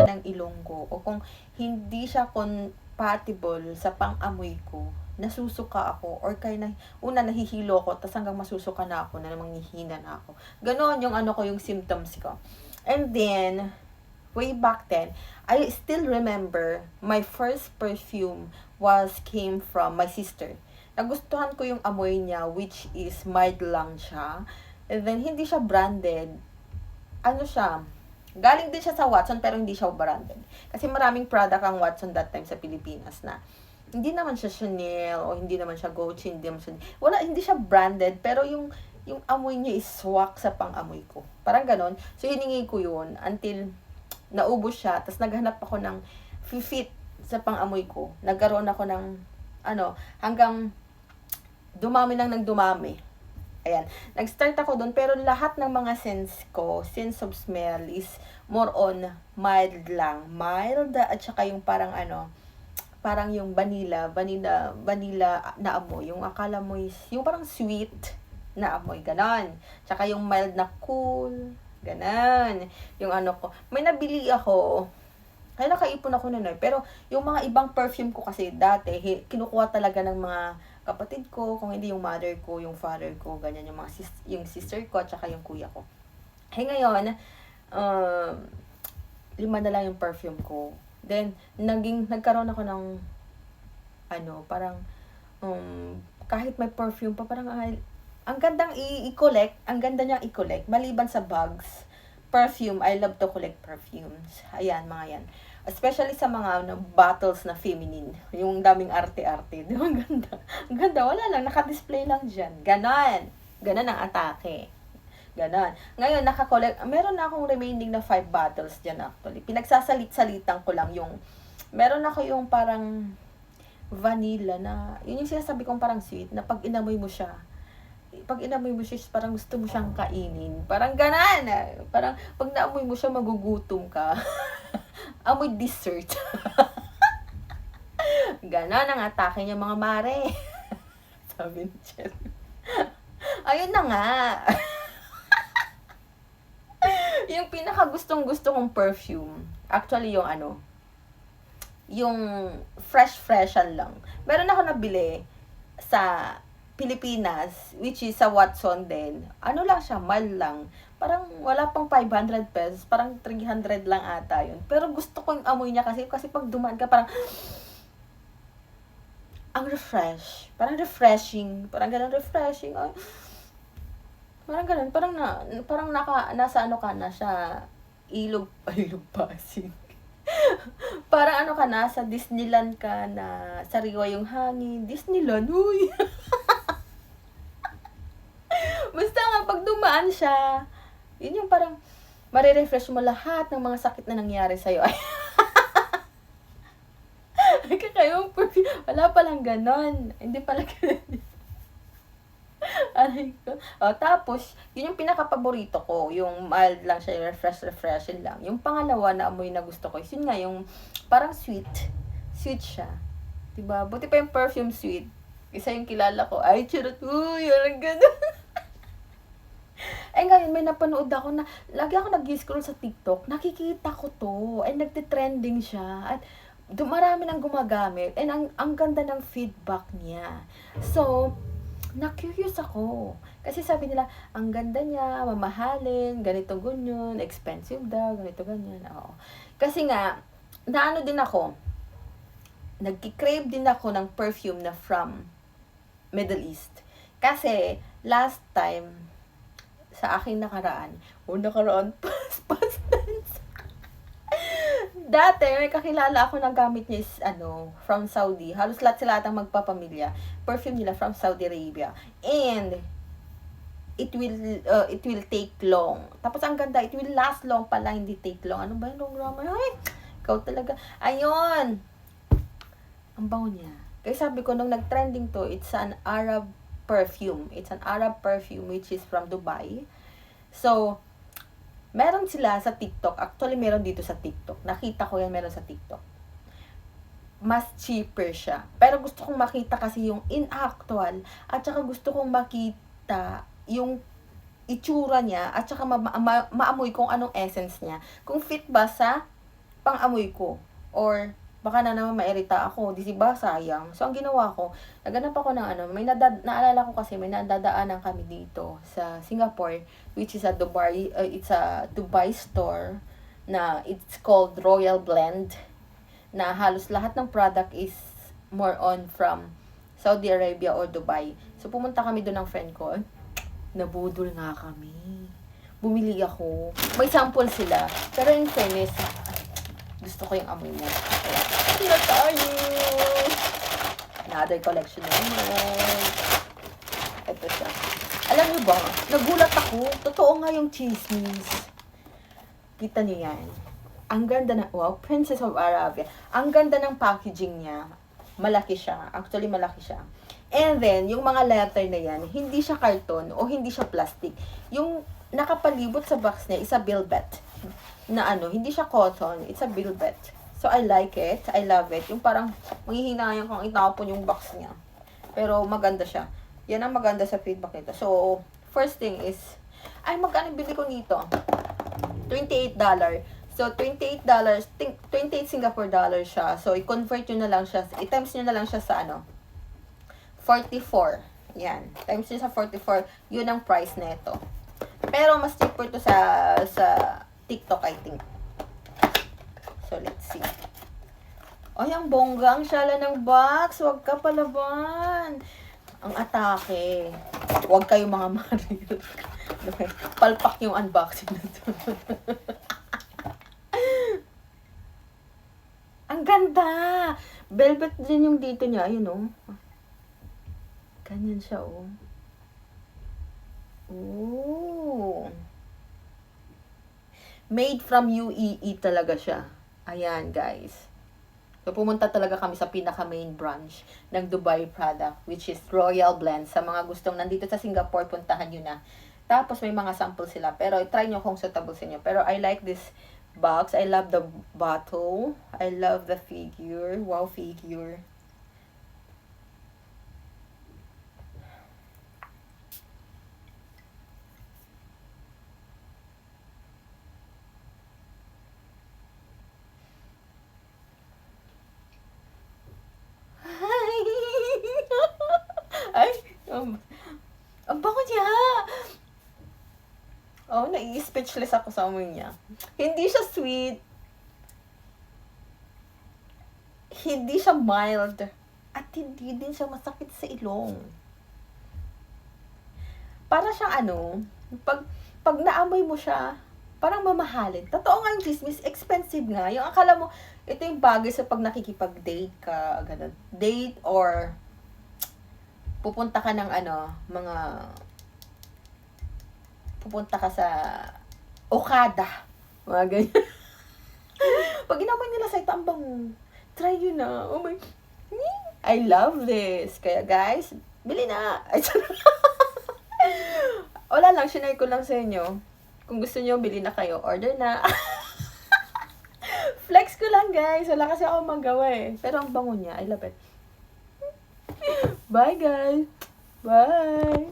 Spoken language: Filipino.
ng ilong ko o kung hindi siya compatible sa pang-amoy ko, nasusuka ako or kaya nahihilo ko tas hanggang masusuka na ako na manghihina na ako. Ganon yung ano ko, yung symptoms ko. And then, way back then, I still remember my first perfume came from my sister. Nagustuhan ko yung amoy niya, which is mild lang siya. And then, hindi siya branded. Ano siya, galing din siya sa Watson pero hindi siya branded. Kasi maraming product ang Watson that time sa Pilipinas na hindi naman siya Chanel o hindi naman siya Gucci, hindi siya branded pero yung amoy niya is swak sa pang-amoy ko. Parang ganon. So hiningi ko yun until naubos siya. Tapos naghanap ako ng fit sa pang-amoy ko. Nagkaroon ako ng hanggang dumami ng dumami. Ayan. Nag-start ako doon, pero lahat ng mga sense of smell is more on mild lang. Mild, at saka yung parang parang yung vanilla na amoy. Yung akala mo is, yung parang sweet na amoy, ganon. Tsaka yung mild na cool, ganon. Yung ko, may nabili ako, kaya nakaipon ako nun pero yung mga ibang perfume ko kasi dati, kinukuha talaga ng mga kapatid ko, kung hindi yung mother ko, yung father ko, ganyan, yung sister ko, at saka yung kuya ko. Ngayon, 5 na lang yung perfume ko. Then, nagkaroon ako ng, parang, kahit may perfume pa, parang, ang gandang i-collect, ang ganda niyang i-collect, maliban sa bags, perfume, I love to collect perfumes. Ayan, mga yan. Especially sa mga bottles na feminine. Yung daming arte-arte. Di ba? Ang ganda. Ang ganda. Wala lang. Naka-display lang dyan. Ganon. Ganon ang atake. Ganon. Ngayon, meron na akong remaining na 5 bottles dyan actually. Pinagsasalit-salitan ko lang yung, meron ako yung parang vanilla na, yun yung sinasabi kong parang sweet, na pag inamoy mo siya, parang gusto mo siyang kainin. Parang ganan. Parang pag naamoy mo siya, magugutom ka. Amoy dessert. Ganon ang atake niya, mga mare. Sabi ni Cherry. Ayun na nga. Yung pinakagustong-gusto kong perfume, actually yung freshan lang. Meron ako nabili sa Pilipinas, which is sa Watson din. Lang siya, mild lang. Parang wala pang 500 pesos, parang 300 lang ata yun. Pero gusto ko yung amoy niya kasi pag dumaan ka, parang ang parang refreshing, parang ganun refreshing. Ay, parang ganun, parang nasa ka na siya, ilog Pasig. Parang ka na, sa Disneyland ka na, sariwa yung hangin, Disneyland, huy. Basta nga, pag dumaan siya, yun yung parang, marirefresh mo lahat ng mga sakit na nangyari sa'yo. Kakayong perfume, wala palang ganon. Hindi pala ganon. Tapos, yun yung pinaka-paborito ko. Yung mild lang siya, refreshing lang. Yung pangalawa na amoy na gusto ko, yun nga, yung parang sweet. Sweet siya. Diba? Buti pa yung perfume sweet. Isa yung kilala ko, ay, charot, uy, parang ganon. Ngayon, may napanood ako na, lagi ako nag-scroll sa TikTok, nakikita ko to, nagtitrending siya, at marami nang gumagamit, and ang ganda ng feedback niya. So, na-curious ako. Kasi sabi nila, ang ganda niya, mamahalin, ganito ganyan, expensive daw, ganito ganyan. Oo. Kasi nga, din ako, nagki-crave din ako ng perfume na from Middle East. Kasi, last time, sa aking nakaraan, past tense. Dati, may kakilala ako na gamit niya is, from Saudi. Halos lahat ang magpapamilya. Perfume nila from Saudi Arabia. And, it will take long. Tapos, ang ganda, it will last long pala, hindi take long. Ano ba yung long grammar? Ay, ikaw talaga. Ayun! Ang bango niya. Kaya sabi ko, nung nag-trending to, it's an Arab perfume. It's an Arab perfume which is from Dubai. So, meron sila sa TikTok. Actually, meron dito sa TikTok. Nakita ko yan, meron sa TikTok. Mas cheaper siya. Pero gusto kong makita kasi yung in-actual. At saka gusto kong makita yung itsura niya. At saka maamoy kung anong essence niya. Kung fit ba sa pang-amoy ko. Or, baka na naman mairita ako, di ba sayang. So, ang ginawa ko, naghanap ako ng ano, naalala ko kasi may nadadaanan kami dito sa Singapore, which is a Dubai, it's a Dubai store, na it's called Royal Blend, na halos lahat ng product is more on from Saudi Arabia or Dubai. So, pumunta kami doon ng friend ko. Nabudol nga kami. Bumili ako. May sample sila. Pero in fairness, gusto ko yung amoy niya. Kaya, na tayo! Another collection naman. Ito siya. Alam niyo ba, nagulat ako. Totoo nga yung chismis. Kita niyo yan. Ang ganda na, wow, Princess of Arabia. Ang ganda ng packaging niya. Malaki siya. Actually, malaki siya. And then, yung mga letter na yan, hindi siya karton o hindi siya plastic. Yung nakapalibot sa box niya is a velvet. Na ano, hindi siya cotton. It's a velvet. So, I like it. I love it. Yung parang, manghihinayan kong itapon yung box niya. Pero, maganda siya. Yan ang maganda sa feedback nito. So, first thing is, ay, magkano bili ko nito? $28. So, $28, 28 Singapore dollars siya. So, i-convert nyo na lang siya, i-times nyo na lang siya sa ano, 44. Yan. Times nyo sa 44, yun ang price nito. Pero, mas cheaper to sa TikTok, I think. So, let's see. Ay, ang bongga, ang syala ng box. Huwag ka palaban. Ang atake. Huwag kayo mga maril. Palpak yung unboxing nito. Ang ganda! Velvet din yung dito niya. Ayun, oh. Ganyan siya, oh. Ooh. Made from UAE talaga siya. Ayan, guys. So, pumunta talaga kami sa pinaka-main branch ng Dubai product, which is Royal Blend. Sa mga gustong nandito sa Singapore, puntahan nyo na. Tapos, may mga sample sila. Pero, try nyo kung suitable sa inyo. Pero, I like this box. I love the bottle. I love the figure. Wow, figure. Ay, ang bango niya. Oh, nai-speechless ako sa amoy niya. Hindi siya sweet. Hindi siya mild. At hindi din siya masakit sa ilong. Para siyang ano, pag naamoy mo siya, parang mamahalin. Totoo nga yung chismis, expensive nga. Yung akala mo, ito yung bagay sa pag nakikipag-date ka, ganun. Date or pupunta ka ng ano, pupunta ka sa Okada. Mga ganyan. Pag inamoy nila sa ito, ang bango. Try yun na. Oh my, I love this. Kaya guys, bili na. Ay, wala lang, shinare ko lang sa inyo. Kung gusto nyo, bili na kayo. Order na. Flex ko lang, guys. Wala kasi ako magawa eh. Pero ang bango niya. I love it. Bye, guys. Bye.